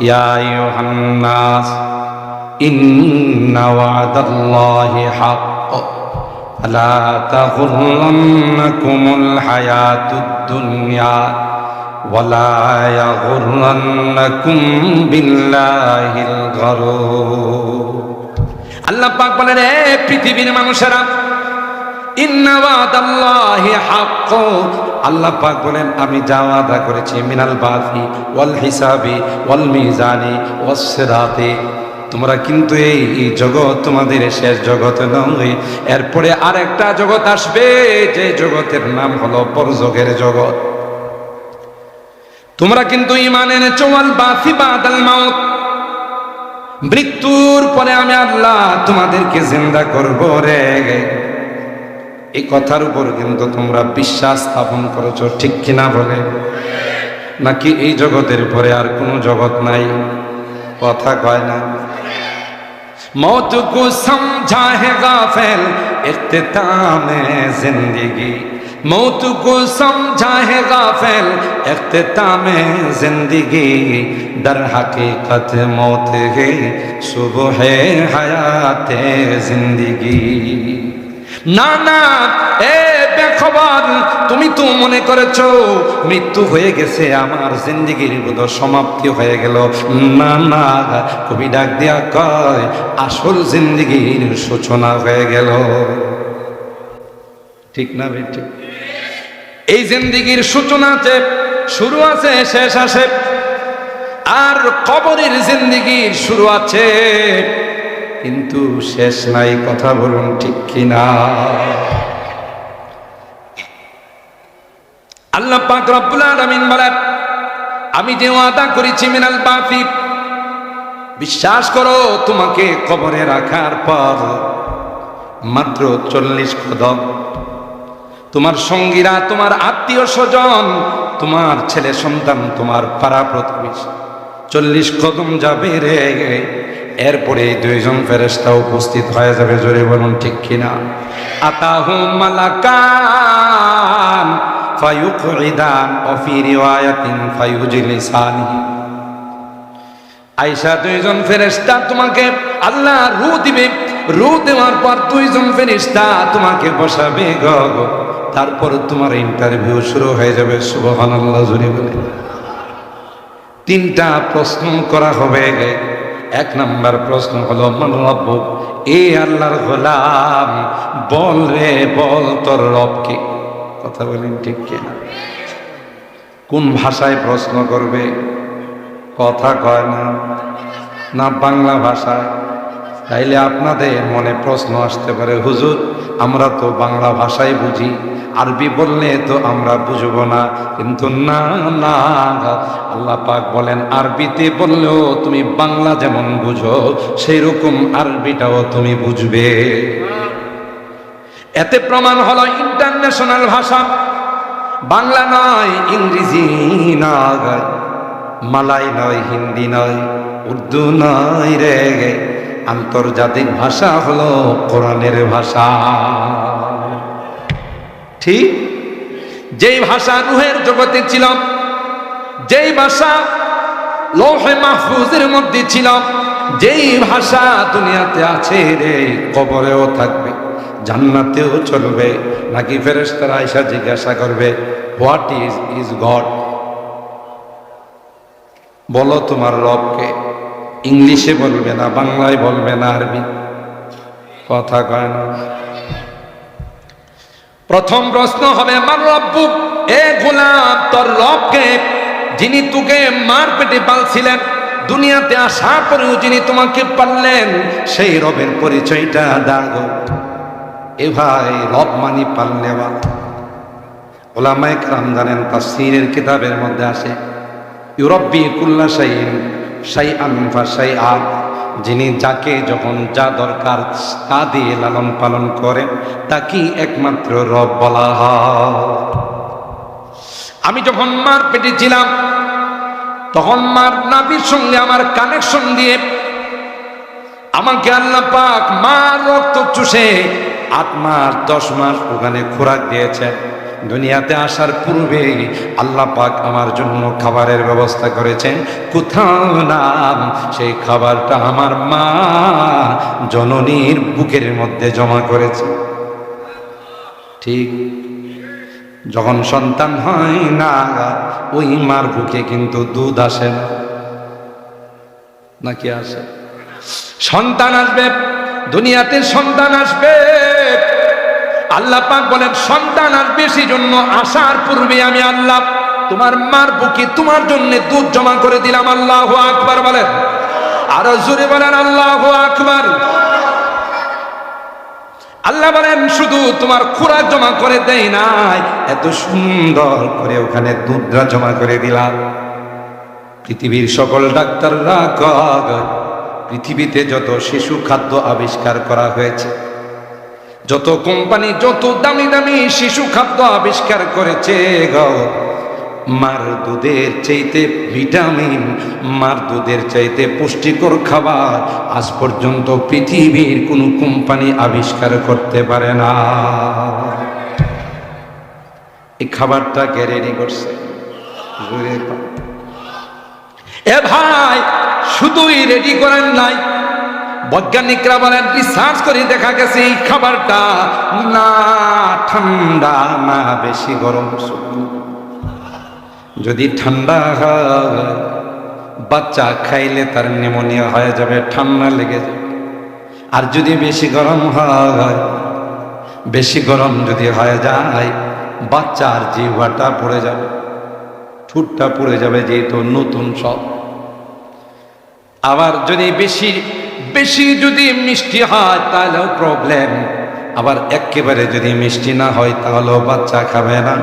ইয়া আইয়ুহান নাস ইন্না ওয়াদাল্লাহি হাক্ক ফালা তাগুররান্নাকুমুল হায়াতুদ দুনিয়া ওয়ালা ইয়াগুররান্নাকুম বিল্লাহিল গারুর। আল্লাহ পাক বলেন, হে পৃথিবীর মানুষেরা, ইন্না ওয়াদাল্লাহি হাক্ক, আল্লাহ পাক বলেন আমি যা ওয়াদা করেছি মিনাল বাসি ওয়াল হিসাবি ওয়াল মিজানি ওয়াস সিরাতি, তোমরা কিন্তু এই জগৎ তোমাদের শেষ জগৎ নয়, এরপরে আরেকটা জগৎ আসবে, যে জগতের নাম হলো পরযোগের জগৎ। তোমরা কিন্তু ঈমান এনেছো ওয়াল বাসি বাদাল মাউত, মৃত্যুর পরে আমি আল্লাহ তোমাদেরকে জিন্দা করব রে। এই কথার উপর কিন্তু তোমরা বিশ্বাস স্থাপন করেছো, ঠিক কিনা বলে? নাকি এই জগতের পরে আর কোনো জগৎ নাই? কথা কয় না। मौत को समझा है गाफिल इख्तिताम जिंदगी, मौत को समझा है गाफिल इख्तिताम जिंदगी, दर हकीकत मौत है सुबह हयात जिंदगी। না না, এ বেখবর, তুমি তো মনে করেছো মৃত্যু হয়ে গেছে, আমার জিন্দেগির বোধ সমাপ্তি হয়ে গেল। না না, কবি ডাক দিয়া কয় আসল জিন্দেগির সূচনা হয়ে গেল। ঠিক না ভাই? ঠিক। এই জিন্দেগির সূচনা আছে, শুরু আছে, শেষ আছে। আর কবরের জিন্দেগির শুরু আছে কিন্তু শেষ নাই। কথা বলুন ঠিক কিনা? আল্লাহ পাক রব্বুল আলামিন বলেন, আমি যে ওয়াদা করেছি মিনাল বাসি, বিশ্বাস করো তোমাকে কবরে রাখার পর মাত্র 40 কদম তোমার সঙ্গীরা, তোমার আত্মীয় স্বজন, তোমার ছেলে সন্তান, তোমার পাড়া প্রতিবেশী 40 কদম যাবে রে, এরপরে 2জন ফেরেশতা উপস্থিত হয়ে যাবে। জোরে বলুন ঠিক কিনা? আতাহু মালাকান ফায়ুকরিদান ওয়া ফি রিওয়ায়াতিন ফায়ুজলিসানি, আয়েশা 2জন ফেরেশতা তোমাকে আল্লাহ রূহ দিবে, রূহ দেওয়ার পর 2জন ফেরেশতা তোমাকে বসাবে গো, তারপর তোমার ইন্টারভিউ শুরু হয়ে যাবে। সুবহানাল্লাহ, জোরে বলেন। 3টা প্রশ্ন করা হবে। 1 নাম্বার প্রশ্ন হলো মান রব্বুক, এ আল্লাহর গোলাম বল রে বল তোর রব কে। কথা বলেন ঠিক কিনা? কোন ভাষায় প্রশ্ন করবে? কথা কয় না, না বাংলা ভাষায়? তাইলে আপনাদের মনে প্রশ্ন আসতে পারে, হুজুর আমরা তো বাংলা ভাষায় বুঝি, আরবি বললে তো আমরা বুঝবো না। কিন্তু না না, আল্লাহ পাক বলেন আরবিতে বললেও তুমি বাংলা যেমন বুঝো সেই রকম আরবিটাও তুমি বুঝবে। এতে প্রমাণ হলো ইন্টারন্যাশনাল ভাষা, বাংলা নয়, ইংরেজি নয়, মালাই নয়, হিন্দি নয়, উর্দু নয় রে, আন্তর্জাতিক ভাষা হলো কোরআনের ভাষা। ঠিক যেই ভাষা নূহের জগতে ছিল, যেই ভাষা লৌহে মাহফুজের মধ্যে ছিল, যেই ভাষা দুনিয়াতে আছে রে, কবরেও থাকবে, জান্নাতেও চলবে। নাকি ফেরেশতারা আয়েশা জিজ্ঞাসা করবে হোয়াট ইজ গড, বলো তোমার রবকে। ইংলিশে বলবে না, বাংলায় বলবে না, আরবি। কথা কয় না। প্রথম প্রশ্ন হবে মান রব্বুক, এ গোলাম তোর রবকে, যিনি তোকে মার পেটে পালছিলেন, দুনিয়াতে আসার পরেও যিনি তোমাকে পাললেন, সেই রবের পরিচয়টা দাও। এ ভাই, রব মানি পালনেওয়ালা। উলামায়ে কেরাম জানেন, তাফসীরের কিতাবের মধ্যে আসে ইউরাব্বি কুল্লা শাইইন শাইআন ফাশাইআ, যিনি যাকে যখন যা দরকার তা দিয়ে লালন পালন করেন, তাকে একমাত্র রব বলা হয়। আমি যখন মার পেটে ছিলাম তখন মার নাভির সঙ্গে আমার কানেকশন দিয়ে আমাকে আল্লাহ পাক মার রক্ত চুষে 8 মাস 10 মাস ওখানে খোরাক দিয়েছেন। দুনিয়াতে আসার পূর্বে আল্লাহ পাক আমার জন্য খাবারের ব্যবস্থা করেছেন, কোথাও না সেই খাবারটা আমার মা জননীর বুকের মধ্যে জমা করেছে। ঠিক যখন সন্তান হয় না, ওই মার বুকে কিন্তু দুধ আসে না, নাকি আসে? সন্তান আসবে, দুনিয়াতে সন্তান আসবে, আল্লাহ পাক বলেন সন্তান আসবে, সেই জন্য আসার পূর্বে আমি আল্লাহ তোমার মার বুকে তোমার জন্য দুধ জমা করে দিলাম। আল্লাহু আকবার বলেন, আরো জোরে বলেন আল্লাহু আকবার। আল্লাহ বলেন শুধু তোমার খোরাক জমা করে দেই নাই, এত সুন্দর করে ওখানে দুধটা জমা করে দিলাম। পৃথিবীর সকল ডাক্তাররা কয়, পৃথিবীতে যত শিশু খাদ্য আবিষ্কার করা হয়েছে, যত কোম্পানি যত দামি দামি শিশু খাদ্য আবিষ্কার করেছে গো, মার দুধের চাইতে ভিটামিন, মার দুধের চাইতে পুষ্টিকর খাবার আজ পর্যন্ত পৃথিবীর কোনো কোম্পানি আবিষ্কার করতে পারে না। এই খাবারটা কে রেডি করছে? এ ভাই, শুধুই রেডি করেন নাই, বৈজ্ঞানিকরা বলেন রিসার্চ করে দেখা গেছে এই খাবারটা না ঠান্ডা না বেশি গরম। যদি ঠান্ডা হয়, বাচ্চা খাইলে তার নিউমোনিয়া হয়ে যাবে, ঠান্ডা লেগে যাবে। আর যদি বেশি গরম হয়, বেশি গরম যদি হয়ে যায়, বাচ্চার জিহ্বাটা পড়ে যাবে, ঠোঁটটা পড়ে যাবে, যেহেতু নতুন সব। আবার যদি বেশি বেশি যদি মিষ্টি হয় তাহলেও প্রবলেম, আবার একেবারে যদি মিষ্টি না হয় তাহলেও বাচ্চা খাবে না।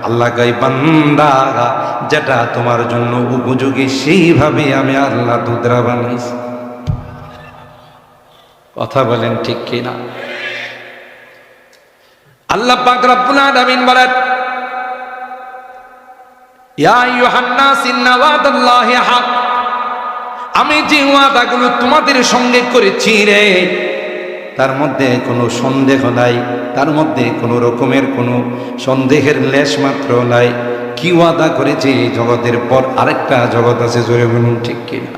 আল্লাহ কয় বান্দা, যেটা তোমার জন্য উপযোগী সেইভাবে আমি আল্লাহ দুধরা বানাইছি। কথা বলেন ঠিক কিনা? আল্লাহ পাক রব্বুল আলামিন বলেন, ইয়া আইয়ুহান নাস ইন্না ওয়াদাল্লাহি হক, আমি যে ওয়াদাগুলো তোমাদের সঙ্গে করেছি রে, তার মধ্যে কোনো সন্দেহ নাই, তার মধ্যে কোনো রকমের কোনো সন্দেহের লেশ মাত্র নাই। কি ওয়াদা করেছে? এই জগতের পর আরেকটা জগৎ আছে, জোরে বলুন ঠিক কিনা?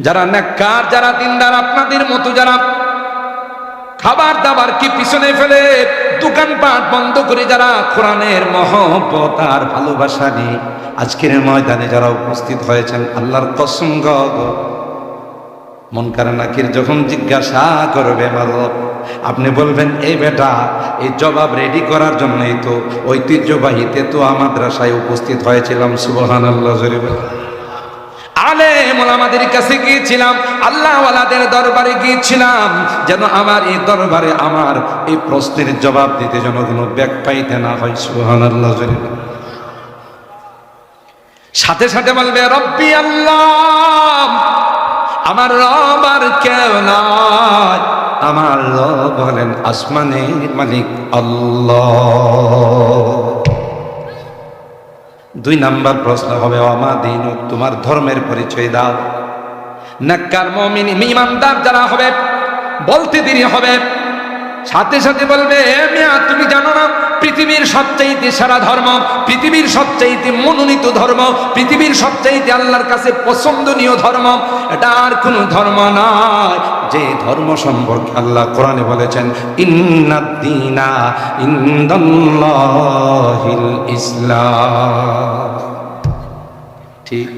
যারা নেককার, যারা দিনদার, আপনাদের মতো যারা খাবার দাবার কি পিছনে ফেলে দোকানপাট বন্ধ করে যারা কোরআনের মহব্বত আর ভালোবাসা নিয়ে আজকের ময়দানে যারা উপস্থিত হয়েছেন, আল্লাহর কসম গো, মুনকার নাকির যখন জিজ্ঞাসা করবে মালিক, আপনি বলবেন এই বেটা, এই জবাব রেডি করার জন্যই তো ঐতিহ্যবাহীতে তো মাদ্রাসায় উপস্থিত হয়েছিলাম। সুবহানাল্লাহ। জোরে বলেন। আলেম ওলামাদের কাছে গিয়েছিলাম, আল্লাহওয়ালাদের দরবারে গিয়েছিলাম, যেন আমার এই দরবারে আমার এই প্রশ্নের জবাব দিতে যেন কোনো ব্যাক পাইতে না হয়। সুবহানাল্লাহ। জোরে বলেন। সাথে সাথে বলবে রব্বি আল্লাহ, আমার রব আর কেউ নয়, আমার রব হলেন আসমানের মালিক আল্লাহ। 2 নাম্বার প্রশ্ন হবে ওমা দীনুক, তোমার ধর্মের পরিচয় দাও। নেককার মুমিন ঈমানদার যারা হবে বলতে দেরি হবে, সাথে সাথে বলবে মিয়া তুমি জানো না পৃথিবীর সবচাইতে সেরা ধর্ম, পৃথিবীর সবচাইতে মনোনীত ধর্ম, পৃথিবীর সবচাইতে আল্লাহর কাছে পছন্দনীয় ধর্ম, এটা আর কোনো ধর্ম নয়, যে ধর্ম সম্পর্কে আল্লাহ কোরআনে বলেছেন ইন্নাদ-দীনা ইনদাল্লাহিল ইসলাম। ঠিক,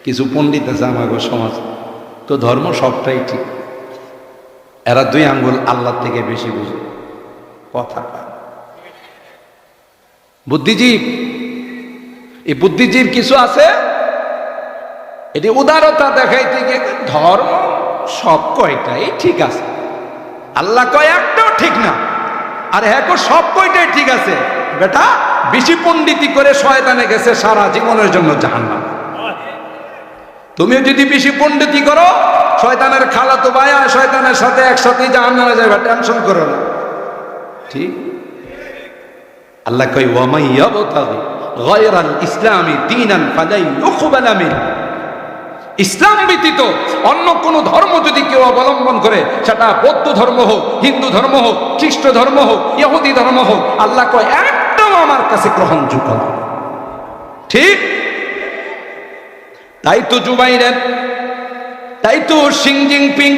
কিছু পণ্ডিত আছে আমাদের সমাজ তো ধর্ম সবটাই ঠিক, এরা 2 আঙ্গুল আল্লাহ থেকে বেশি বুঝে কথা। বুদ্ধিজীব, এই বুদ্ধিজীব কিছু আছে, এটি উদারতা দেখাইতে গিয়ে ধর্ম সব কয়টাই ঠিক আছে, আল্লাহ কয় একটাও ঠিক না, আর হ্যাঁ সব কয়টাই ঠিক আছে। বেটা বেশি পণ্ডিতি করে শয়তানে গেছে সারা জীবনের জন্য জাহান্নাম। তুমিও যদি বেশি পণ্ডিতি করো, শয়তানের খালাতো ভাই আর শয়তানের সাথে একসাথে জাহান্নামে যাবে, টেনশন করো না। ঠিক, আল্লাহ কয় ওয়া মান ইয়াবতাগি গায়রাল ইসলামি দীনান ফালাই ইউকবালা মিন, ইসলাম ব্যতীত অন্য কোনো ধর্ম যদি কেউ অবলম্বন করে, সেটা বৌদ্ধ ধর্ম হোক, হিন্দু ধর্ম হোক, খ্রিস্ট ধর্ম হোক, ইহুদি ধর্ম হোক, আল্লাহ কয় একদম আমার কাছে গ্রহণযোগ্য না। ঠিক তাই তো জুবাইরের, তাই তো শি জিনপিং,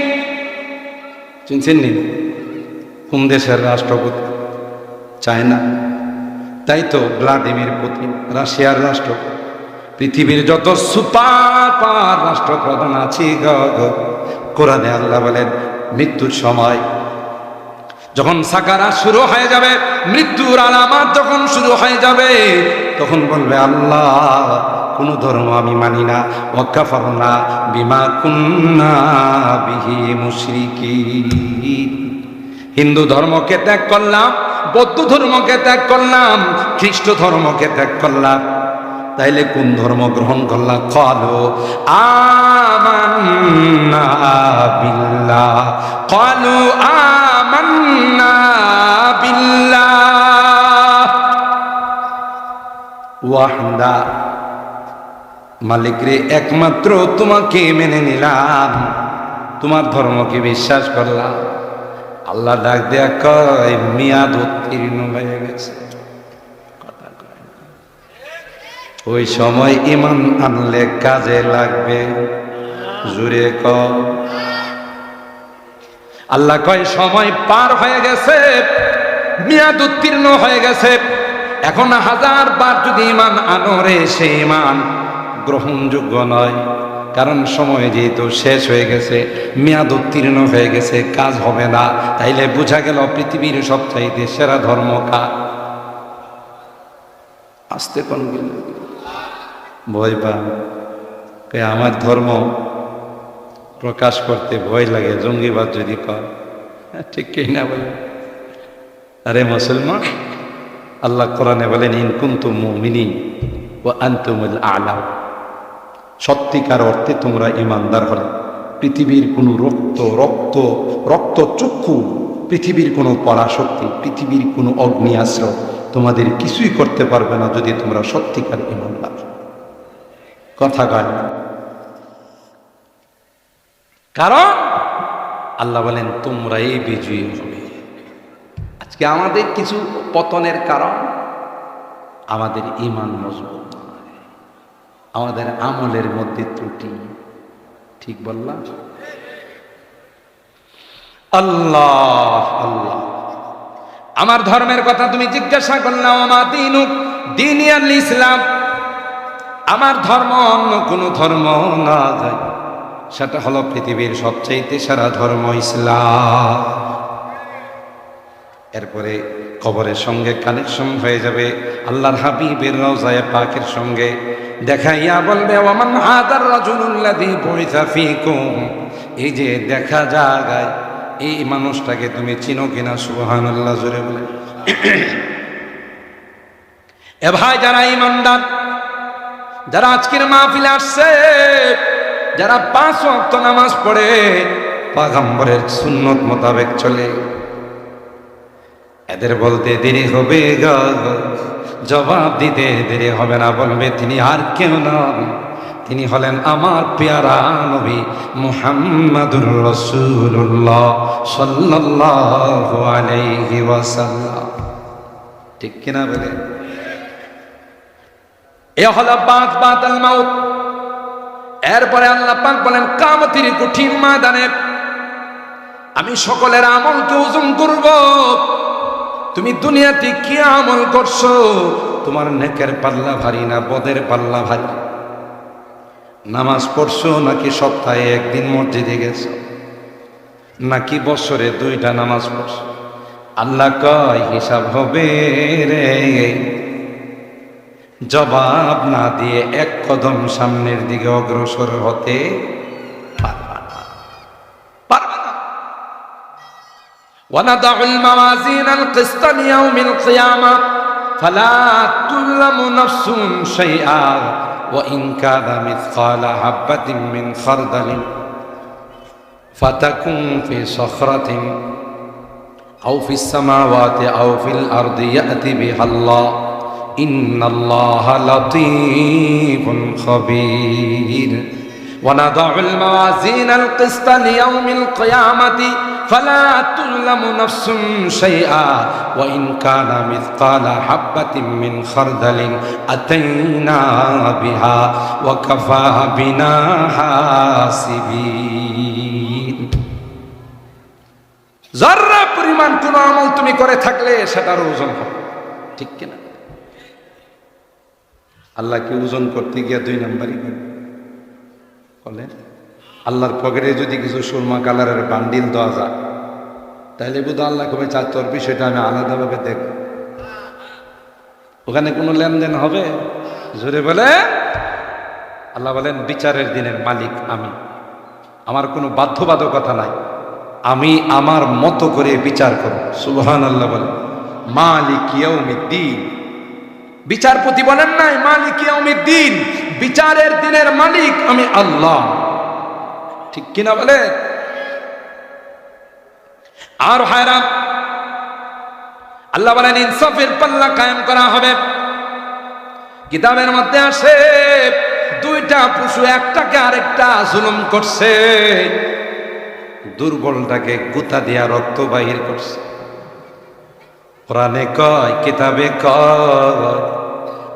চিনছেন নি কোন দেশের রাষ্ট্রপতি? চায়না। তাই তো ভ্লাদিমির পুতিন রাশিয়ার রাষ্ট্রপতি। পৃথিবীর যত সুপার পাওয়ার রাষ্ট্রপ্রধান আছে কোরআনে আল্লাহ বলেন মৃত্যুর সময় যখন সাকারাত শুরু হয়ে যাবে, মৃত্যুর আলামত যখন শুরু হয়ে যাবে, তখন বলবে আল্লাহ কোন ধর্ম আমি মানি না, ওয়াকাফারনা বিমা কুন্না বিহি মুশরিকিন। হিন্দু ধর্মকে ত্যাগ করলাম, বৌদ্ধ ধর্মকে ত্যাগ করলাম, খ্রিস্ট ধর্মকে ত্যাগ করলাম, তাইলে কোন ধর্ম গ্রহণ করলাম? ক্বালু আমান্না বিল্লাহ, ক্বালু আমান্না বিল্লাহ ওয়াহদা। মালিক রে, একমাত্র তোমাকে মেনে নিলাম, তোমার ধর্মকে বিশ্বাস করলাম। আল্লাহ ডাক দেয়া কয় মেয়াদ উত্তীর্ণ হয়ে গেছে। ওই সময় ঈমান আনলে কাজে লাগবে। জুড়ে কর। আল্লাহ কয় সময় পার হয়ে গেছে, মেয়াদ উত্তীর্ণ হয়ে গেছে, এখন 1000 বার যদি ঈমান আনো রে, সেই ঈমান গ্রহণযোগ্য নয়। কারণ সময় যেহেতু শেষ হয়ে গেছে, মেয়াদ উত্তীর্ণ হয়ে গেছে, কাজ হবে না। তাইলে বোঝা গেল পৃথিবীর সবচাইতে সেরা ধর্ম কার? আসতে কোন ভয় পান? আমার ধর্ম প্রকাশ করতে ভয় লাগে, জঙ্গিবাদ যদি কর। ঠিক কি না বলে? আরে মুসলমান, আল্লাহ কোরআনে বলেন ইন কুনতুম মুমিনিন ওয়া আনতুমুল আ'লা। সত্যিকার অর্থে তোমরা ঈমানদার হলে পৃথিবীর কোনো রক্ত চক্ষু, পৃথিবীর কোনো পরাশক্তি, পৃথিবীর কোনো অগ্নিয়াস্ত্র তোমাদের কিছুই করতে পারবে না, যদি তোমরা সত্যিকার ঈমানদার। কথা কয় না? কারণ আল্লাহ বলেন তোমরাই বিজয়ী হবে। আজকে আমাদের কিছু পতনের কারণ আমাদের ঈমান মজবুত নয়, আমাদের আমলের মধ্যে ত্রুটি। ঠিক বললাম? আল্লাহ আল্লাহ। আমার ধর্মের কথা তুমি জিজ্ঞাসা করলাম, আমা দীনুক, দীনিয়াল ইসলাম। আমার ধর্ম অন্য কোন ধর্ম না যায়, সেটা হলো পৃথিবীর সবচাইতে সেরা ধর্ম ইসলাম। এরপরে কবরের সঙ্গে কানেকশন হয়ে যাবে আল্লাহর হাবিবের রওজায়ে পাকের সঙ্গে। দেখাইয়া বলবে ওয়ামান হাদার রাজুলুল্লাযী বুইসা ফীকুম। এই যে দেখা যায়, এই মানুষটাকে তুমি চিনো কিনা? সুবহানাল্লাহ, জোরে বলে। এ ভাই, যারা ঈমানদার, যারা আজকের মাহফিলে আসছে, যারা 5 ওয়াক্ত নামাজ পড়ে, পয়গম্বরের সুন্নত মোতাবেক চলে, এদের বলতে দেরি হবে গো, জবাব দিতে দেরি হবে না। বলবে তিনি আর কেউ নন, তিনি হলেন আমার পেয়ারা নবী মুহাম্মাদুর রাসূলুল্লাহ সাল্লাল্লাহু আলাইহি ওয়াসাল্লাম। ঠিক কিনা বলে? এ হলো বাদাল মাউত। এরপরে আল্লাহ পাক বলেন কিয়ামতের কঠিন ময়দানে আমি সকলের আমলকে ওজন করব। তুমি দুনিয়াতে কি আমল করছো? তোমার নেকের পাল্লা ভারী না বদের পাল্লা ভারী? নামাজ পড়ছো নাকি সপ্তাহে 1 দিন মসজিদে গেছো, নাকি বছরে 2টা নামাজ পড়ছো? আল্লাহ কয় হিসাব হবে রে। জবাব না দিয়ে 1 কদম সামনের দিকে অগ্রসর হতে পারবা না। ওয়ানাদাউল মাওয়াজিনাল কিসতা লিয়াউমিল কিয়ামা ফালা তুযলামু নাফসুন শাইআ ওয়া ইন কানা মিসকালা হাববাতিন মিন খারদালিন ফাতাকুন ফি সাখরাতিন আও ফিস সামাওয়াতি আও ফিল আরদি ইয়াতি বিহাল্লাহ ইন্নাল্লাহা লাতীফুন খাবীর। ونضع الموازين القسط ليوم القيامة فلا تظلم نفس شيئا وإن كان مثقال حبة من خردل أتينا بها وكفى بنا حاسبين যারা পরিমাণ কোন আমল তুমি করে থাকলে সেটার ওজন হবে, ঠিক কিনা? আল্লাহকে ওজন করতে গিয়ে 2 নাম্বারই বলে। আল্লাহর পকেটে যদি কিছু সুরমা কালারের বান্ডিল দেওয়া যায় তাহলে বোধ আল্লাহ কবে চার তোর বিষয়টা আমি আলাদাভাবে দেখব। ওখানে কোনো লেনদেন হবে? জোরে বলে। আল্লাহ বলেন বিচারের দিনের মালিক আমি, আমার কোনো বাধ্যবাধকতা নাই, আমি আমার মতো করে বিচার করব। সুবহানাল্লাহ বলেন। মালিক ইয়াউমিদ্দিন, বিচারপতি বলেন নাই মালিক ইয়াউমিদ্দিন, বিচারের দিনের মালিক আমি আল্লাহ, ঠিক কিনা বলে? আর হায়রান আল্লাহ বলেন ইনসাফের পাল্লা কায়েম করা হবে। কিতাবের মধ্যে আসে 2টা পশু একটাকে আরেকটা জুলুম করছে, দুর্বলটাকে গুতা দিয়া রক্ত বাহির করছে। কোরআনে কয়, কিতাবে কয়,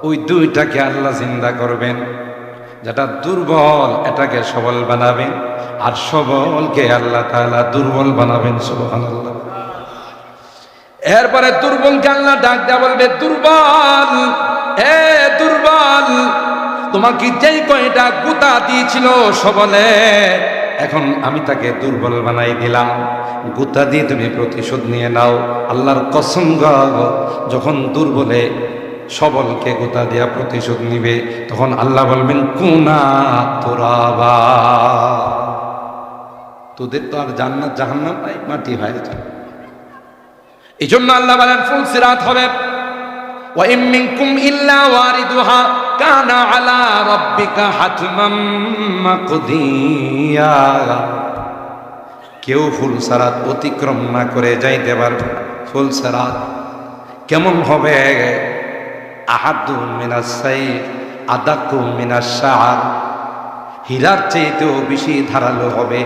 ওই 2টাকে আল্লাহ জিন্দা করবেন। যেটা দুর্বল এটাকে সবল বানাবেন, আর সবলকে আল্লাহ তাআলা দুর্বল বানাবেন। সুবহানাল্লাহ। এরপরে দুর্বলকে আল্লাহ ডাক দেয়া বলবে, দুর্বল, এ দুর্বল, তোমাকে যেই কয়টা গুতা দিয়েছিল সবলে, এখন আমি তাকে দুর্বল বানাই দিলাম, গুতা দিয়ে তুমি প্রতিশোধ নিয়ে নাও। আল্লাহর কসম গো, যখন দুর্বলে সবলকে গুতা দিয়া প্রতিশোধ নিবে তখন আল্লাহ বলবেন কুনা তুরাবা, তোদের তো আর জান্নাত জাহান্নাম নাই, মাটি হয়ে যাবে। এই জন্য আল্লাহ বলেন ফুলসিরাত হবে। ওয়া ইম মিনকুম ইল্লা ওয়ারিদুহা কানা আলা রাব্বিকা হাতমান মাকদিয়া, কেউ ফুলসিরাত অতিক্রম না করে যাইতে পারবে না। ফুলসিরাত কেমন হবে? আহাদু মিনাস সাইফ আদাকু মিনাস শাআর, হীরার চাইতেও বেশি ধারালো হবে,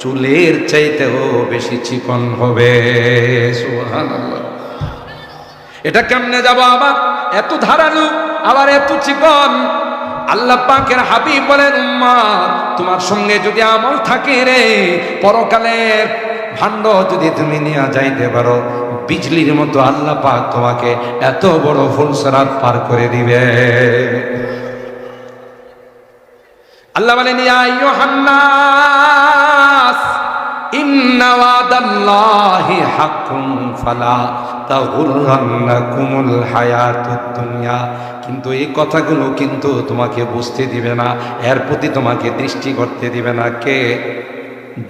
চুলের চাইতেও বেশি চিকন হবে। সুবহানাল্লাহ। এটা কেমনে যাব আবার? এত ধারালো আবার এত চিকন। আল্লাহ পাকের হাবিব বলেন, উম্মত, তোমার সঙ্গে যদি আমল থাকে রে, পরকালের ভাণ্ড যদি তুমি নিয়ে যাইতে পারো, বিজলির মতো আল্লাহ পাক তোমাকে এত বড় ফুলসিরাত পার করে দিবে। আল্লাহ বলেন, ইয়া আইয়ুহান নাস ইন্না ওয়াদাল্লাহি হাক্কুন ফালা তাগুররান্নাকুমুল হায়াতুদ দুনিয়া। কিন্তু এই কথাগুলো কিন্তু তোমাকে বুঝতে দিবে না, এর প্রতি তোমাকে দৃষ্টি করতে দিবে না কে?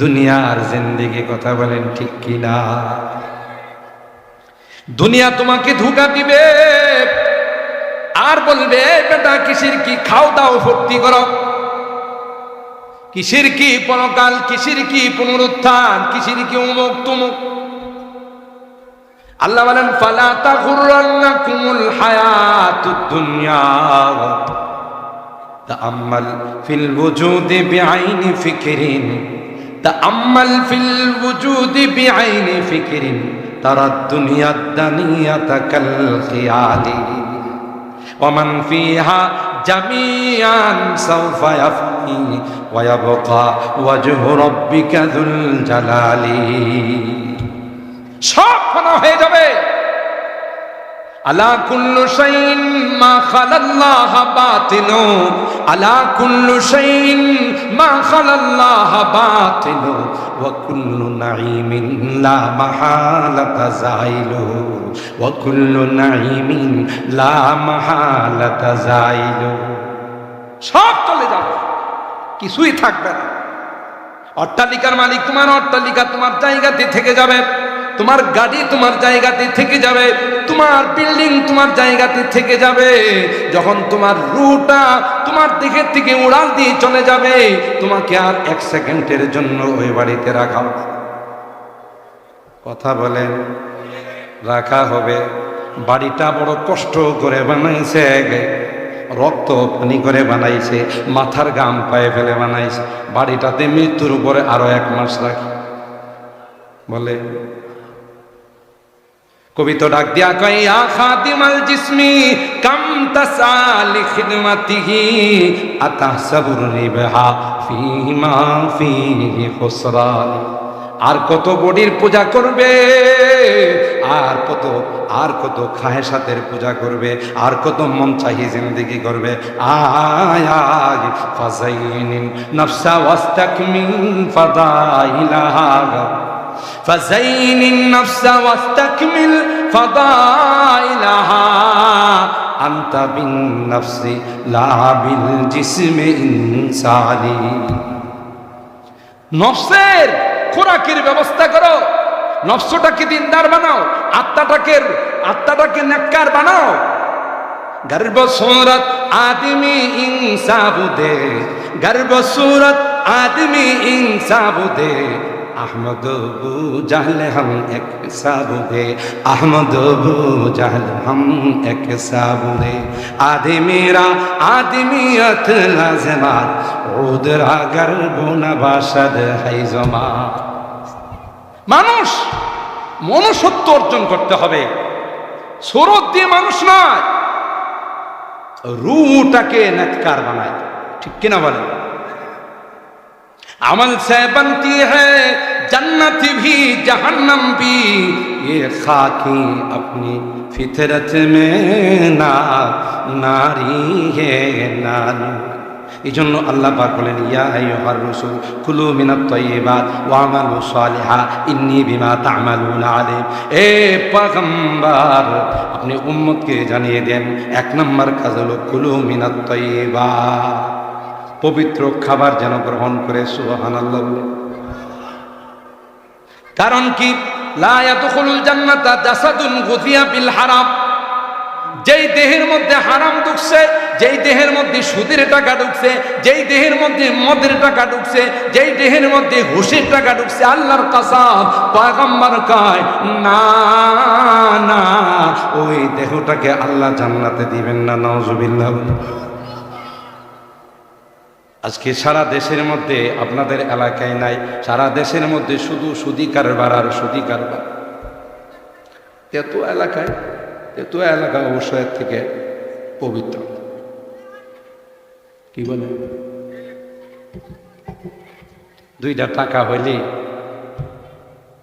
দুনিয়ার জিন্দেগি। কথা বলেন ঠিক কিনা? দুনিয়া তোমাকে ধোঁকা দিবে আর বলবে, বেটা কিসের কি খাও দাও ফুর্তি করো, কিসের কি পরকাল, কিসের কি পুনরুত্থান, কিসের কি অমুক তুমুক। আল্লাহ বলেন ফালা তাগুররান্নাকুমুল হায়াতুদ দুনিয়া তাআম্মাল ফিল ওয়ুজুদি বিআইনি ফিকরিন, তাআম্মাল ফিল ওয়ুজুদি বিআইনি ফিকরিন তারাদ দুনিয়াদ দানিয়াতা কাল খিয়ালি ওয়া মান ফিহা জামিআন সাওফা ইয়াফনি ওয়া ইয়াবকা ওয়াজহু রাব্বিকা যুল জালালি। সব ফানা হয়ে যাবে। আলা কুল্লু শাইইন মা খালাল্লাহ বাতিলু, আলা কুল্লু শাইইন মা খালাল্লাহ বাতিলু ওয়া কুল্লু নাঈমিন লা মাহালাতা যাইলু ওয়া কুল্লু নাঈমিন লা মাহালাতা যাইলু। সব চলে যাবে, কিছুই থাকবে না। অট্টালিকার মালিক তোমার অট্টালিকা তোমার জায়গাতে থেকে যাবে, তোমার গাড়ি তোমার জায়গাতে থেকে যাবে, তোমার বিল্ডিং তোমার জায়গাতে থেকে যাবে। যখন তোমার রুটা তোমার দিকের থেকে উড়াল দিয়ে চলে যাবে, তোমাকে আর 1 সেকেন্ডের জন্য ওই বাড়িতে রাখা, কথা বলেন, রাখা হবে। বাড়িটা বড় কষ্ট করে বানাইছে, রক্ত পানি করে বানাইছে, মাথার গাম পায়ে ফেলে বানাইছে, বাড়িটাতে মৃত্যুর উপরে আরো 1 মাস রাখি। বলে কবি তো ডাক দিয়া কয়, ইয়া খাদিমাল জিসমি কাম তাসালি খিদমাতিহি আতাহসাবুর রিবহা ফীমা ফীহি খুসরান। আর কত বডির পূজা করবে, আর কত খাহেসাতের পূজা করবে, আর কত মন চাহি জিন্দেগি করবে। আয় আয় ফাযাইনিন নাফসা ওয়াস্তাকমিল ফাদাইলাহা, ফাযাইনিন নাফসা ওয়াস্তাকমিল ফাদাইলাহা, আনতা বিন নাফসি লা বিল জিসমি ইনসানি। নফসের খোরাকের ব্যবস্থা করো, নফসটাকে দিনদার বানাও, আত্মাটাকে নেককার বানাও। গর্ব সুরত আদমি ইনসাফ দে, গর্ব সুরত আদমি ইনসাফ দে, अहमद अबू जहल हम एक साबुदे, अहमद अबू जहल हम एक साबुदे, आदमीरा आदमियत लाज़िमात उदरा गर्ब नबाशद है जमा। মানুষ মনুষ্যত্ব অর্জন করতে হবে, সুরত দিয়ে মানুষ নয়, রূহটাকে নেককার বানায়। ঠিক কিনা বলেন? अमल से बनती है जन्नत भी जहन्नम भी, ये खाकी अपनी फितरत में ना नारी है नानी। এই জন্য আল্লাহ পাক বলেন, ইয়া আইয়ুহার রাসূল কুলু মিনাত তাইয়্যিবাত ওয়া আমালু সালিহা ইন্নী বিমা তা'মালুনা আলিম। এ পয়গম্বর, আপনি উম্মতকে জানিয়ে দেন 1 নম্বর কাজ হলো কুলু মিনাত তাইয়্যিবাত, পবিত্র খাবার যেন গ্রহণ করে। সুবহানাল্লাহ। কারণ কি? লা ইয়াদখুলুল জান্নাতা জাসাদুন গুযিয়া বিল হারাম। যেই দেহের মধ্যে হারাম ঢুকছে, যেই দেহের মধ্যে সুদের টাকা ঢুকছে, যেই দেহের মধ্যে মদের টাকা ঢুকছে, যেই দেহের মধ্যে ঘুষের টাকা ঢুকছে, আল্লাহর কসম, পয়গম্বর কয় না না, ওই দেহটাকে আল্লাহ জান্নাতে দিবেন না। নাউজুবিল্লাহ। আজকে সারা দেশের মধ্যে, আপনাদের এলাকায় নাই, সারা দেশের মধ্যে শুধু সুদি কারবার আর সুদি কারবার। এত এলাকা অবশ্যই থেকে পবিত্র। কি বলে? 2টা টাকা হইলে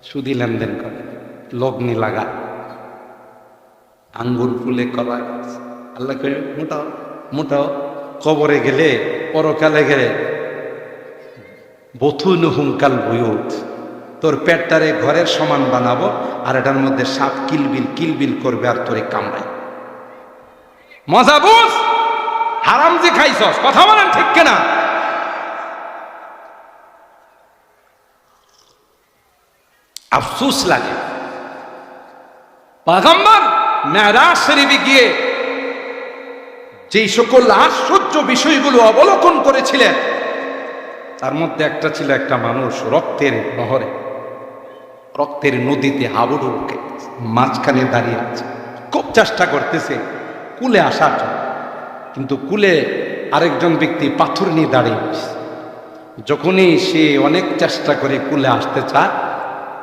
সুদি লেনদেন করে, লগ্নি লাগায়, আঙ্গুর ফুলে কলা গাছ। আল্লাহ করে মোটাও মোটাও, কবরে গেলে, পরকালে গেলে বথুনহুম কাল বুয়ুত, তোর পেটটারে ঘরের সমান বানাবো, আর এটার মধ্যে সাপ কিলবিল করবে আর তোরে কামড়ায়। মজা বুঝ, হারাম যে খাইছস। কথা বলেন ঠিক কিনা? আফসোস লাগে। পয়গম্বর মেরাজ শরীফে গিয়ে যেই সকল আশ্চর্য বিষয়গুলো অবলোকন করেছিলেন, তার মধ্যে একটা ছিল একটা মানুষ রক্তের নহরে, রক্তের নদীতে হাবুডুবুকে মাঝখানে দাঁড়িয়ে আছে, খুব চেষ্টা করতেছে কুলে আসার জন্য, কিন্তু কুলে আরেকজন ব্যক্তি পাথর নিয়ে দাঁড়িয়ে আছে। যখনই সে অনেক চেষ্টা করে কুলে আসতে চায়,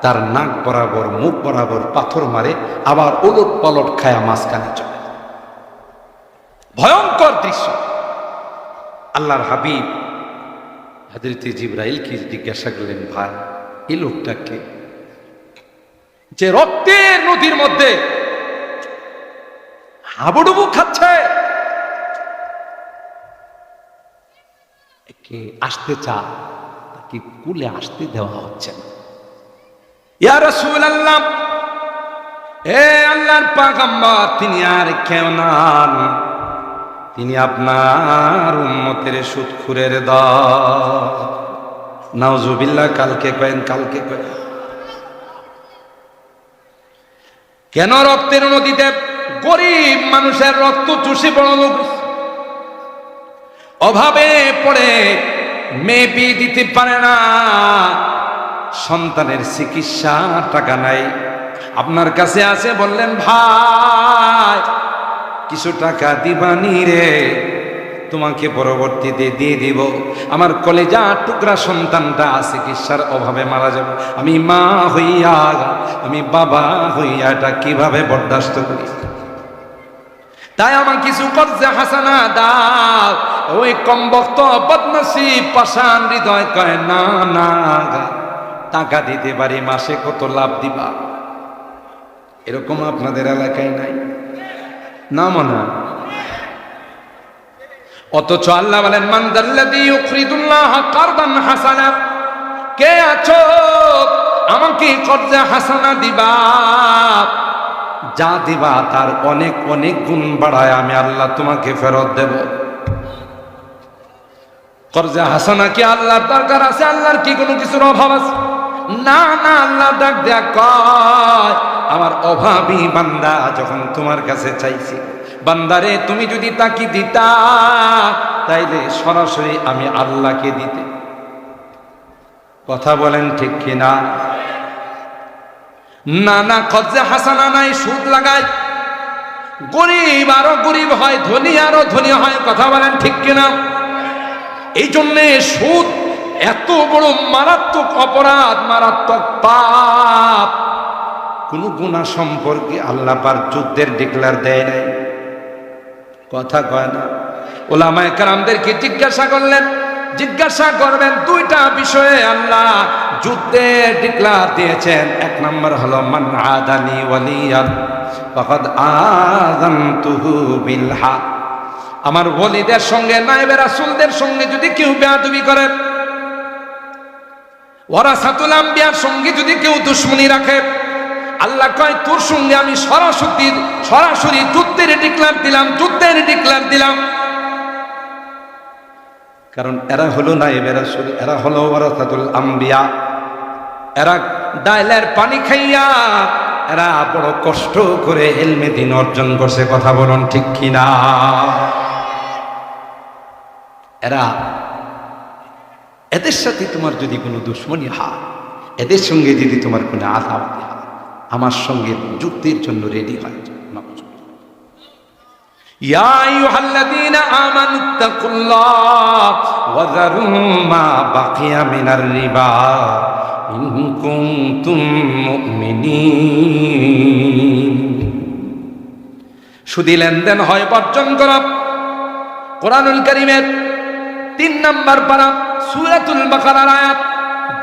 তার নাক বরাবর মুখ বরাবর পাথর মারে, আবার ওলট পালট খায়া মাঝখানে চলে। ভয়ঙ্কর দৃশ্য। আল্লাহর হাবিব হযরতে জিবরাইলকে জিজ্ঞাসা করলেন, ভাই এই লোকটাকে যে রক্তের নদীর মধ্যে হাবুডুবু খাচ্ছে, একে আসতে চা, তাকে কুলে আসতে দেওয়া হচ্ছে না। ইয়া রাসূলুল্লাহ, এ আল্লাহর পয়গম্বর, তিনি আর কেউ না, তিনি আপনার উম্মতের সুদখুরের দল। নাউজুবিল্লাহ। কালকে কয়েন, কালকে কয়েন। কেন? রক্তের নদীতে গরিব মানুষের রক্ত চুষে বড় লোক অভাবে পড়ে মেয়ে বিয়ে দিতে পারে না, সন্তানের চিকিৎসা টাকা নাই, আপনার কাছে আছে, বললেন ভাই কিছু টাকা দিবানি রে, তোমাকে পরবর্তীতে দিয়ে দিব। আমার কলেজা টুকরা সন্তানটা চিকিৎসার অভাবে মারা যাবে, আমি মা হইয়া আমি বাবা হইয়া এটা কিভাবে বরদাস্ত করি? তাই আমার কিছু কর্জে হাসানা দাও। ওই কমবক্ত বদনসিব পাষাণ হৃদয় কয় না না, টাকা দিতে পারি, মাসে কত লাভ দিবা? এরকম আপনাদের এলাকায় নাই না মনে? অথচ আল্লাহ বলেন মান যাল্লাযী ইউকরিদুল্লাহ কারদান হাসানা, কে আছো আমাকে কর্জে হাসানা দিবা, যা দিবা তার অনেক অনেক গুণ বাড়ায় আমি আল্লাহ তোমাকে ফেরত দেব। কর্জে হাসানা কি আল্লাহর দরকার আছে? আল্লাহর কি কোনো কিছুর অভাব আছে? না না, আল্লাহ ডাক দেয়া কয় আমার অভাবী বান্দা যখন তোমার কাছে চাইছি, বান্দারে তুমি যদি তাকে দিতা তাইলে সরাসরি আমি আল্লাহকে দিতে। কথা বলেন ঠিক কিনা? না না, কর্জে হাসানা নাই, সুদ লাগায়, গরিব আরো গরিব হয়, ধনী আরো ধনী হয়। কথা বলেন ঠিক কিনা? এই জন্যে সুদ এত বড় মারাত্মক অপরাধ, মারাত্মক পাপ। কোন গুনাহ সম্পর্কে আল্লাহ পাক যুদ্ধের ডিক্লার দেয় নাই। কথা কয় না? ওলামায়ে কেরামদেরকে জিজ্ঞাসা করলেন, জিজ্ঞাসা করবেন দুইটা বিষয়ে আল্লাহ যুদ্ধের ডিক্লার দিয়েছেন। এক নম্বর হলো মান আদানি ওয়ালিয়ান ফাকাদ আযানতুহু বিল হক, আমার ওলিদের সঙ্গে নায়েবে রাসূলদের সঙ্গে যদি কেউ বেয়াদবি করে, ওয়ারাসাতুল আম্বিয়ার সঙ্গে যদি কেউ দুশমনি রাখে, আল্লাহ কয় তোর সঙ্গে আমি সরাসরি যুদ্ধের ডিক্লার দিলাম, যুদ্ধের ডিক্লার দিলাম। কারণ এরা হলো নায়েবে রাসূল, এরা হলো ওয়ারাসাতুল আম্বিয়া, এরা ডাইলের পানি খাইয়া এরা বড় কষ্ট করে ইলমে দ্বীন অর্জন করছে। কথা বলুন ঠিক কিনা? এরা, এদের সাথে তোমার যদি কোনো দুশ্মনী হয়, এদের সঙ্গে যদি তোমার কোনো আদাওয়াত হয়, আমার সঙ্গে যুক্তির জন্য রেডি হয়। ইয়া আইয়ুহাল্লাযীনা আমানুত্তাকুল্লাহ ওয়া যারু মা বাকিয়া মিনার রিবা ইন কুনতুম মুমিনিন। সুদী লেনদেন হয় বর্জন করা। কোরআনুল কারীমের 3 নম্বর পারা সূরাতুল বাকারার আয়াত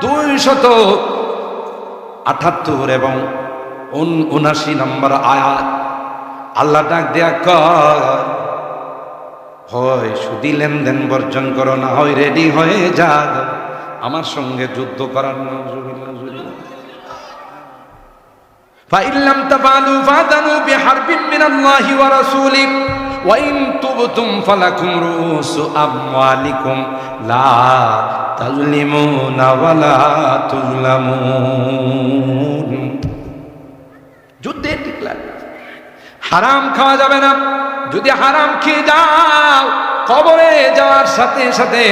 278 এবং 79 নম্বর আয়াত আল্লাহ ডাক দেয়া কয় হয় সুদী লেনদেন বর্জন করো, না হয় রেডি হয়ে যা আমার সঙ্গে যুদ্ধ করার। فإن لم تفعلوا فأذنوا بحرب من الله ورسوله وإن تبتم فلكم رؤوس أموالكم لا تظلمون ولا تظلمون। যুদ্ধের ডিক্লার। হারাম খাওয়া যাবে না। যদি হারাম খেয়ে যাও, কবরে যাওয়ার সাথে সাথে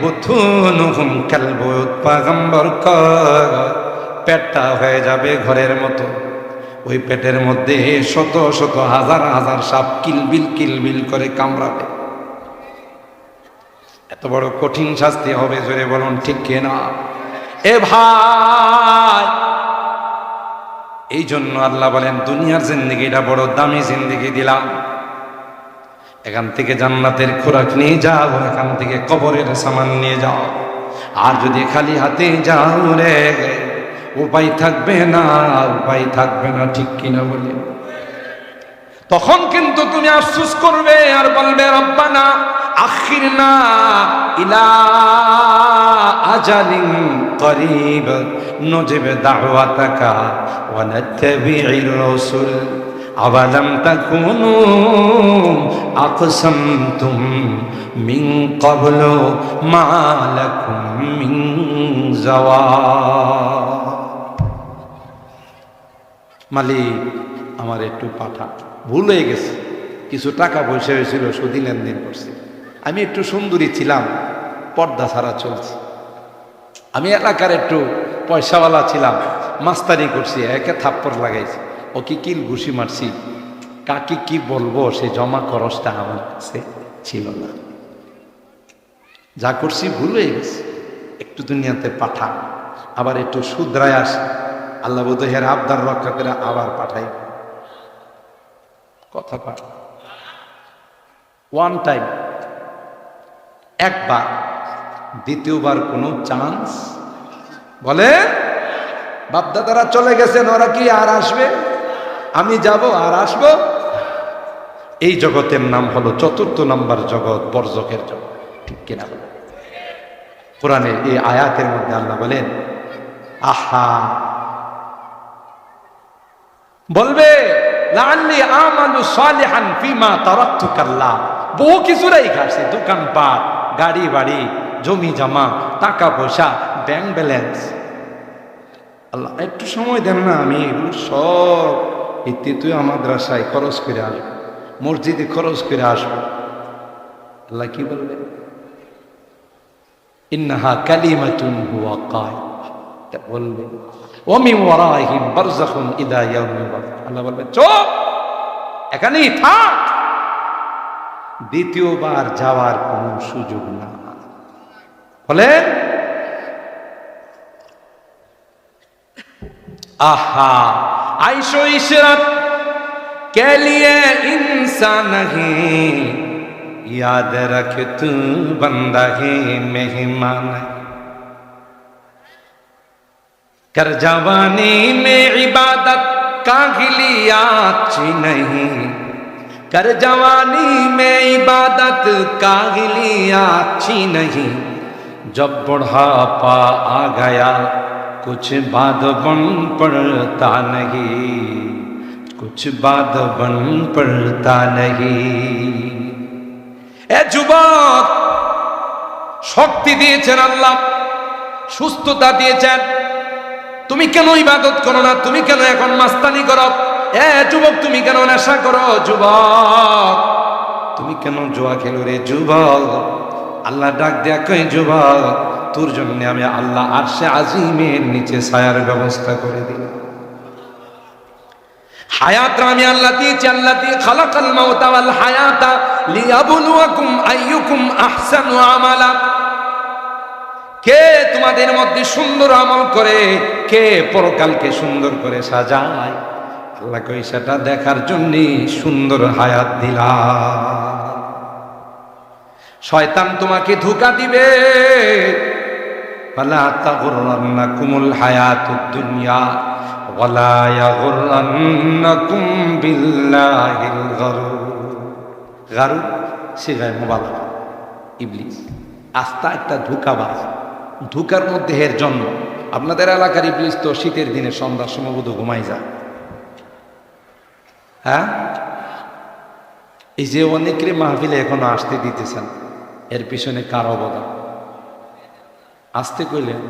বুথুনুহুম কালবুত, পয়গম্বর কয় পেটটা হয়ে যাবে ঘরের মতো। ওই পেটের মধ্যে শত শত হাজার হাজার সাপ কিলবিল করে কামড়াবে। এত বড় কঠিন শাস্তি হবে, জোরে বলুন ঠিক কিনা? এ ভাই, এই জন্য আল্লাহ বলেন দুনিয়ার জিন্দেগিটা বড় দামি জিন্দেগি দিলাম, এখান থেকে জান্নাতের খোরাক নিয়ে যাও, এখান থেকে কবরের সামান নিয়ে যাও। আর যদি খালি হাতে যাও রে, উপায় থাকবে না, উপায় থাকবে না। ঠিক কিনা বলে? তখন কিন্তু তুমি আফসোস করবে আর বলবে রব্বানা আখিরনা ইলা আজালিন করিব নজিব দাওয়াতাকা ওয়া নাত্তাবি'ir রাসূল আওয়ালাম তাকুনু আকসামতুম মিন ক্বাবলু মা লাকুম মিন যাওয়াল। মালিক আমার একটু পাঠা, ভুল হয়ে গেছে, কিছু টাকা পয়সা হয়েছিল, সুদী লেনদেন করছি, আমি একটু সুন্দরী ছিলাম, পর্দা ছাড়া চলছি, আমি এলাকার একটু পয়সাওয়ালা ছিলাম, মাস্তানি করছি, একে থাপ্পড় লাগাইছি, ওকে কিল ঘুষি মারছি, কাকে কি বলবো, সে জমা খরচটা আমার কাছে ছিল না। যা করছি ভুল হয়ে গেছে, একটু দুনিয়াতে পাঠা, আবার একটু শুধরায় আসে, আল্লাহ বোধ হের আবদার রক্ষা করে আবার পাঠাই। কথা পাঠ ওয়ান টাইম, একবার, দ্বিতীয়বার কোনো চান্স। বলে বাপদাদারা চলে গেছেন, ওরা কি আর আসবে? আমি যাব আর আসব? এই জগতের নাম হলো চতুর্থ নাম্বার জগৎ, বর্জকের জগৎ। ঠিক কিনা? কোরআনের এই আয়াতের মধ্যে আল্লাহ বলেন, আহা, বলবে লাআল্লি আমালু সালিহান ফিমা তারাকতু কাল্লা। বহু কিছু রেখে আসছে, দোকানপাট, গাড়ি বাড়ি, জমি জমা, টাকা পয়সা, ব্যাংক ব্যালেন্স। আল্লাহ একটু সময় দেন না, আমি এগুলো সব তুই মাদ্রাসায় খরচ করে আসবো, মসজিদে খরচ করে আসবো। আল্লাহ কি বলবেন? ইন্নাহা কালিমাতুন হুয়া কায়িল, বলবেন ওয়া মিন ওয়ারাইহিম বারযাখুন ইলা ইয়াউমিল বা'থ। আল্লাহ বলবেন চুপ, এখানেই থাক, দ্বিতীয়বার যাওয়ার কোনো সুযোগ না। বলে आहा आयशो इशरत के लिए इंसान नहीं, याद रख तू बंदा ही मेहमान। कर जवानी में इबादत काहिलिया अच्छी नहीं, कर जवानी में इबादत काहिलिया अच्छी नहीं, जब बुढ़ापा आ गया कुछ बात बन पड़ता नहीं, कुछ बात बन पड़ता नहीं। এ যুবক, শক্তি দিয়েছেন আল্লাহ, সুস্থতা দিয়েছেন, তুমি কেন ইবাদত করো না? তুমি কেন এখন মাস্তানি করো? এ যুবক, তুমি কেন নেশা করো? যুবক, তুমি কেন জুয়া খেলো রে? যুবক, আল্লাহ ডাক দেয়া কই, যুবক, তোর জন্য আমি আল্লাহ আরশে আজিমের নিচে ছায়ার ব্যবস্থা করে দিলাম। হায়াত আমি আল্লাহ দিয়েছি, আল্লাহ দিয়ে খালাকাল মাউতা ওয়াল হায়াতা লিয়াবলুয়াকুম আইয়ুকুম আহসানু আমালা। কে তোমাদের মধ্যে সুন্দর আমল করে, কে পরকালকে সুন্দর করে সাজায়, আল্লাহ কই সেটা দেখার জন্য সুন্দর হায়াত দিলাম। শয়তান তোমাকে ধোঁকা দিবে, ফালা তাগুররান্নাকুমুল হায়াতুদ দুনিয়া ওয়ালা ইয়াগুররান্নাকুম বিল্লাহিল গারুর। গারুর সিগায় মুবালাগা, ইবলিস আস্তা একটা ধোঁকাবাজ। ধোঁকার মধ্যে এর জন্ম। আপনাদের এলাকার ইবলিস তো শীতের দিনে সন্ধ্যার সময় বোধ ঘুমাই যায়। হ্যাঁ, এই যে অনেকের মাহফিলে এখনো আসতে দিতেছেন, এর পিছনে কার অবদান? আসতে কইলেন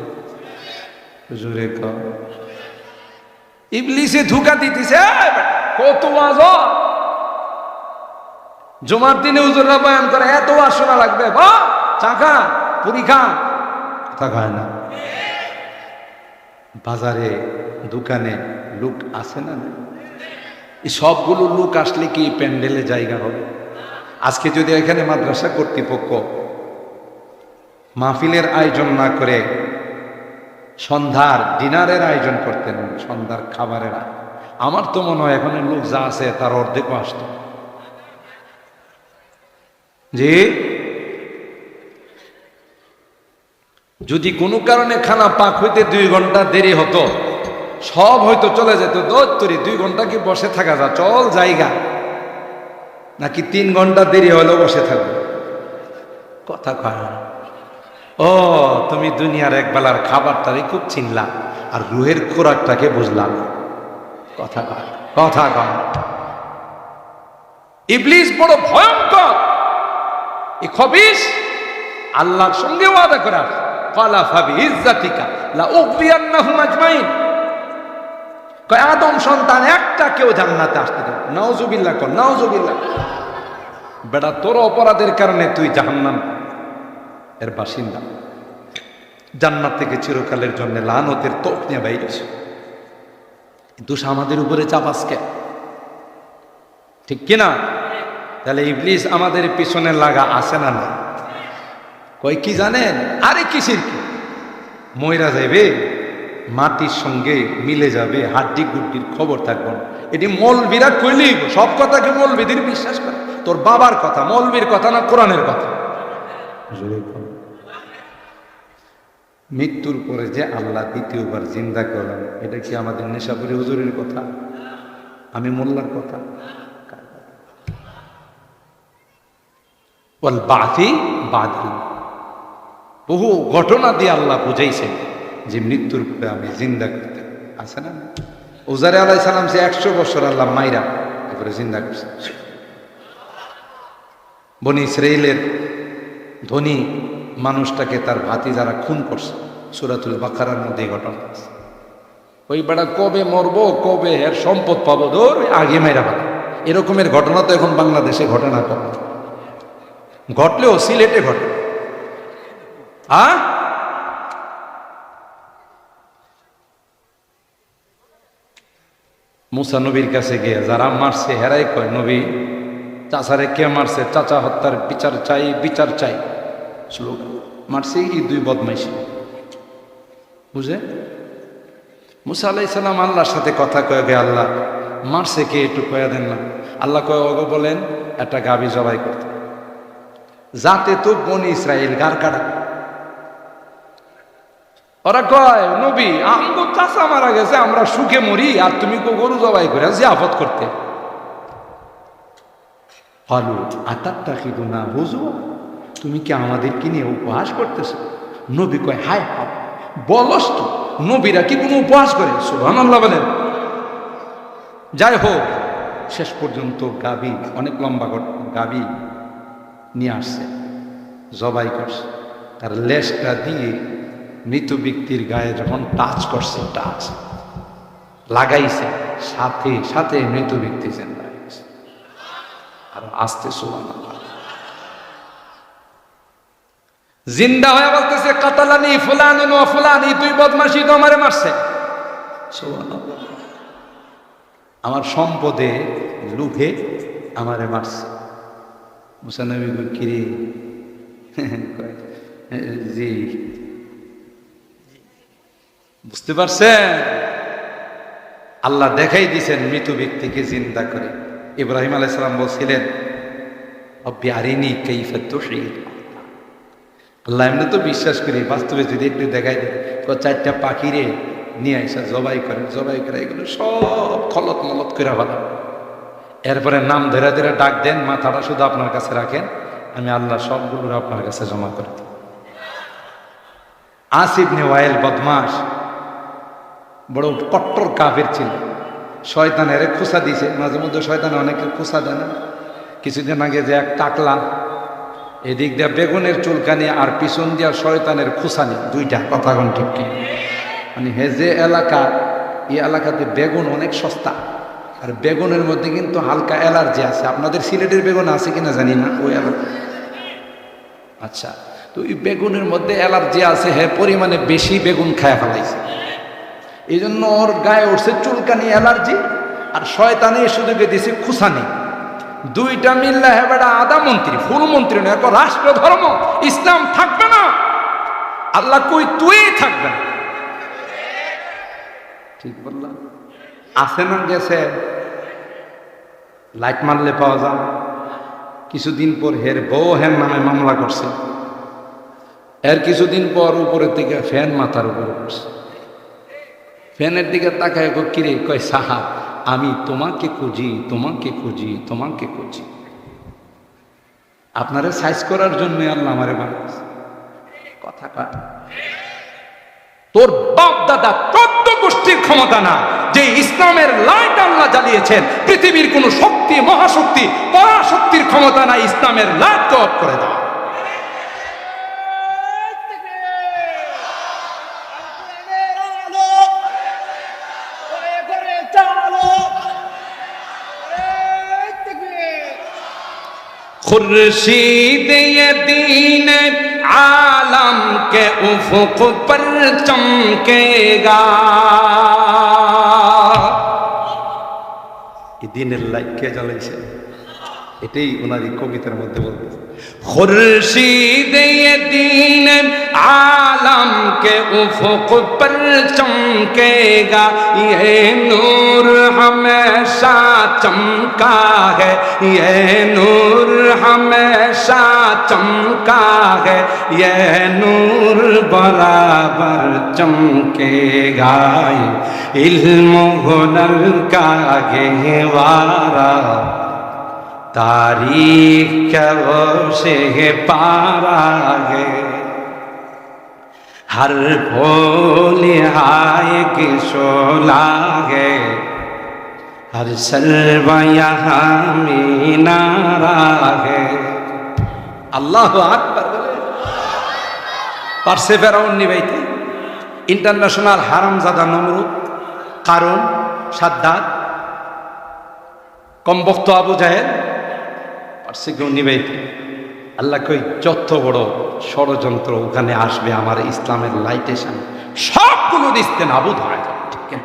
জোরে ক। ইবলিসে ধোঁকা দিতেছে। কত ওয়াজ, জুমার দিনে হুজুররা বয়ান করে, এত ওয়াজ শোনা লাগবে? বা চাকা পরীক্ষা কথা খায় না। বাজারে দোকানে লোক আসে না? এই সবগুলো লোক আসলে কি প্যান্ডেলে জায়গা হবে? আজকে যদি এখানে মাদ্রাসা কর্তৃপক্ষ মাহফিলের আয়োজন না করে সন্ধ্যার ডিনারের আয়োজন করতেন, সন্ধ্যার খাবারের, আমার তো মনে হয় এখানে লোক যা আছে তার অর্ধেকও আসত। জি, যদি কোনো কারণে খানা পাক হইতে 2 ঘন্টা দেরি হতো, সব হয়তো চলে যেত। দৌড়ি 2 ঘন্টা কি বসে থাকা যা? চল জায়গা, নাকি 3 ঘন্টা দেরি হলেও বসে থাকবে? কথা কয় না। ও, তুমি দুনিয়ার এক বেলার খাবারটারে খুব চিনলাম, আর রুহের খোরাকটাকে বুঝলাম। কথা কয়, কথা কয়। ইবলিস বড় ভয়ঙ্কর। এই খবিস আল্লাহর সঙ্গে ওয়াদা করা, ক্বালা ফাবিইজ্জাতিকা লা উগবিয়ান্নাহুম আজমাইন। কয় আদম সন্তান একটা কেউ জান্নাতে আসতে দেবে। নাউজুবিল্লাহ কর, নাউজুবিল্লাহ। বেটা, তোর অপরাধের কারণে তুই জাহান্নাম এর বাসিন্দা। জান্নাত থেকে চিরকালের জন্য লানতের তোপ নিয়ে বাইরেছে। দোষ আমাদের উপরে চাপাস কে? ঠিক কিনা? তাহলে ইবলিস আমাদের পিছনে লাগা আছে না? না, কই কি জানেন? আরে কিসের কি, ময়রা যাইবে, মাটির সঙ্গে মিলে যাবে, হাড্ডি গুড্ডির খবর থাকবে না। এটি মৌলবীরা কইলেই, সব কথাকে মৌলবীদের বিশ্বাস করে। তোর বাবার কথা, মৌলবীর কথা না কোরআনের কথা? মৃত্যুর পরে যে আল্লাহ দ্বিতীয়বার জিন্দা করলেন, এটা কি আমাদের নেশাপুরি হুজুরের কথা? আমি মোল্লার কথা? ওয়াল বাতি বাদি, বহু ঘটনা দিয়ে আল্লাহ বুঝাইছেন যে মৃত্যুর পরে আমি জিন্দা করতে। আছে না উজারে আলাইহিস সালাম, সে 100 বছর আল্লাহ মাইরা তারপরে জিন্দা করছে। বনি ইসরাইলের ধনী মানুষটাকে তার ভাতিজারা খুন করছে, সূরাতুল বাকারার মধ্যে এই ঘটনা আছে। ওই বেড়া কবে মরবো, কবে এর সম্পদ পাবো, ধর আগে মাইরা পাবো। এরকমের ঘটনা তো এখন বাংলাদেশে ঘটে না, কম ঘটলেও সিলেটে ঘটে। মুসা নবীর কাছে গিয়ে যারা মারছে হেরাই কয়, নবী চাচারে কে মারছে, চাচা হত্যার বিচার চাই, বিচার চাই। স্লোগান মারছে এই দুই বদমাইশি, বুঝে? মুসা আলাইহিস সালাম আল্লাহর সাথে কথা কয়ে গে, আল্লাহ মারছে কে একটু কয়ে দেন না। আল্লাহ কয়ে ওগো বলেন একটা গাভী জবাই করতে, যাতে তো বনি ইসরাইল গার কাটা। ওরা কয়, নবী আমগো চাচা মারা গেছে, আমরা সুখে মরি, আর তুমি তো গরু জবাই করে জিয়াফত করতে। হালু আতারটা কিন্তু না বুঝো, তুমি কি আমাদেরকে নিয়ে উপহাস করতেছো? নবী কয়, হায় হায় বলস তো, নবীরা কি কোনো উপহাস করে? সুবহানাল্লাহ বলেন। যাই হোক, শেষ পর্যন্ত গাভী, অনেক লম্বা গাভী নিয়ে আসছে, জবাই করছে। তার লেজটা দিয়ে মৃত ব্যক্তির গায়ে যখন টাচ করছে, টাচ লাগাইছে, সাথে সাথে মৃত ব্যক্তি জিন্দা হয়ে গেছে। আর আস্তে সুবহানাল্লাহ জিন্দা হয়ে বলতেছে, কাতালানি ফুলানুন ওয়া ফুলানি, দুই বদমাশি তো আমারে মারছে। সুবহানাল্লাহ, আমার সম্পদে লুভে আমারে মারছে। মুসা নবী কই, কিরে? জি, বুঝতে পারছেন? আল্লাহ দেখাই দিয়েছেন মৃত ব্যক্তিকে জিন্দা করে। ইব্রাহিম আলাইহিস সালাম বলছিলেন, রব্বি আরিনি কাইফা তুহয়িল। আল্লাহ এমনি তো বিশ্বাস করি, বাস্তবে যদি একটু দেখাই দেয়, 4টা পাখিরে নিয়ে আসা জবাই করে, জবাই করে এগুলো সব খলত মলত করে ভালো। এরপরে নাম ধরে ধরে ডাক দেন, মাথাটা শুধু আপনার কাছে রাখেন, আমি আল্লাহ সবগুলো আপনার কাছে জমা করে দিই। আস ইবনে ওয়াইল বদমাস, বড় কট্টর কাফের ছিল, শয়তানের খোসা দিয়েছে। মাঝে মধ্যে শয়তানে অনেকে খোসা দেয় না? কিছুদিন আগে যে এক টাকলা, এদিক দিয়ে বেগুনের চুলকানি আর পিছন দিয়া শয়তানের খোসানি, দুইটা কথা কোন ঠিক কি? মানে যে এলাকা, এই এলাকাতে বেগুন অনেক সস্তা, আর বেগুনের মধ্যে কিন্তু হালকা অ্যালার্জি আছে। আপনাদের সিলেটের বেগুন আছে কিনা জানি না, ওই এলাকা। আচ্ছা, তো এই বেগুনের মধ্যে অ্যালার্জি আছে, হ্যাঁ পরিমাণে বেশি বেগুন খায় ফেলাইছে, এই জন্য ওর গায়ে উঠছে চুলকানি, অ্যালার্জি, আর শয়তানি সুযোগে দিছে খুসানি। দুইটা মিল্লা হ্যাঁ বেটা আধা মন্ত্রী, ফুল মন্ত্রী নয়, এখন রাষ্ট্র ধর্ম ইসলাম থাকবে না। আল্লাহ কই তুই থাকবে না, ঠিক বললাম? আছে না গেছে, লাইট মারলে পাওয়া যায়। কিছুদিন পর হের বউ হের নামে মামলা করছে, এর কিছুদিন পর উপরের থেকে ফ্যান মাথার উপরে করছে। ফ্যানের দিকে তাকায়, কিরে? কয়, সাহাব আমি তোমাকে খুঁজি, তোমাকে খুঁজি, তোমাকে খুঁজি। আপনারা সাইজ করার জন্য আল্লাহ আমারে বানাইছে। কথা কয়, তোর বাপ দাদা 14 গোষ্ঠীর ক্ষমতা না যে ইসলামের লাইট আল্লাহ জ্বালিয়েছেন। পৃথিবীর কোন শক্তি, মহাশক্তি, পরাশক্তির ক্ষমতা নাই ইসলামের লাইট অফ করে দাও। खुर्शीद ये दीन आलम के उफुक पर चमकेगा। এই দিনের লাইট কে জ্বালাইছে? এটাই ওনার কবিতার মধ্যে বলতেছে। खुर्शीद ये दीन आलम के उफ़ुक़ पर चमकेगा, ये नूर हमेशा चमका है, ये नूर हमेशा चमका है, ये नूर बराबर चमकेगा। इल्म हुनर का गहवारा तारीख का वो से पारा है, हर फूल हाय की शोला है, हर सर्वा यहाँ मीनारा है। আল্লাহু আকবার বলে পারসে ফেরাউন নিবাইতে ইন্টারন্যাশনাল হারামজাদা নমরুদ, কারণ সাদ্দাত, কমবক্ত আবু জাহেল পারসে কেউ নিবাইতে। আল্লাহ কই যত বড় ষড়যন্ত্র ওখানে আসবে আমার ইসলামের লাইটের সামনে সবগুলো দিস্তে নাবুদ হয়।